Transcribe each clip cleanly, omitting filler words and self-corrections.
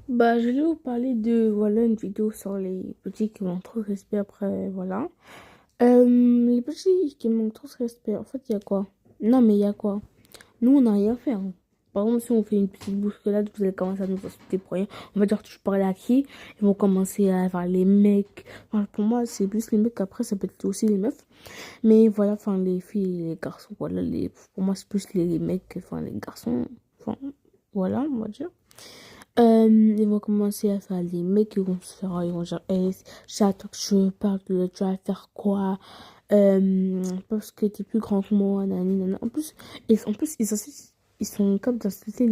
Bah, je vais vous parler de, voilà, une vidéo sur les petits qui manquent trop de respect après, voilà. Les petits qui manquent trop de respect, en fait, il y a quoi? Non, mais il y a quoi? Nous, on n'a rien fait, hein. Par exemple, si on fait une petite bousculade, vous allez commencer à nous insulter pour rien. On va dire, tu parles à qui? Ils vont commencer à faire les mecs. Enfin, pour moi, c'est plus les mecs, après, ça peut être aussi les meufs. Mais voilà, enfin, les filles et les garçons, voilà, pour moi, c'est plus les mecs, enfin, les garçons. Enfin, voilà, on va dire. Ils vont commencer à faire les mecs, ils vont se faire, ils vont dire, hey, j'attends que je parle de tu vas faire quoi? Parce que t'es plus grand que moi, nani, nana. En plus, ils sont capables d'insulter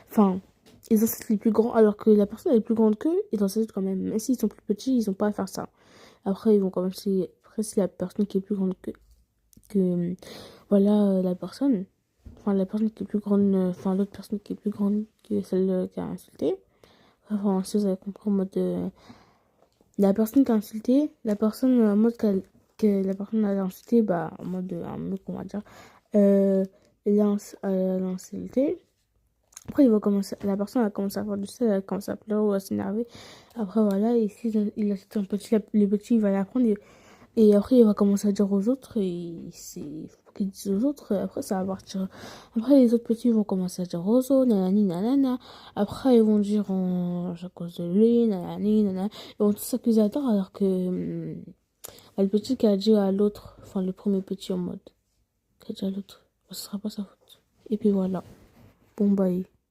enfin, ils insultent les plus grands, alors que la personne est plus grande qu'eux, ils insultent quand même. Même s'ils sont plus petits, ils ont pas à faire ça. Après, ils vont commencer, après, si la personne qui est plus grande que voilà, la personne, enfin, la personne qui est plus grande, enfin, l'autre personne qui est plus grande que celle qui a insulté. Enfin, si vous avez compris en mode la personne qui a insulté, la personne en mode que la personne a insulté, bah en mode un mec on va dire, elle a insulté. Après il va commencer, la personne a commencé à faire du sel, elle a commencé à pleurer ou à s'énerver. Après voilà, et si il a un petit, le petit il va l'apprendre et après, il va commencer à dire aux autres, et c'est faut qu'il dise aux autres, et après, ça va partir. Après, les autres petits vont commencer à dire aux autres, nanani, nanana. Après, ils vont dire à cause de lui, nanani, nanana. Ils vont tous s'accuser à tort, alors que le petit qui a dit à l'autre, enfin, le premier petit en mode, qui a dit à l'autre, ce sera pas sa faute. Et puis voilà. Bon, bye.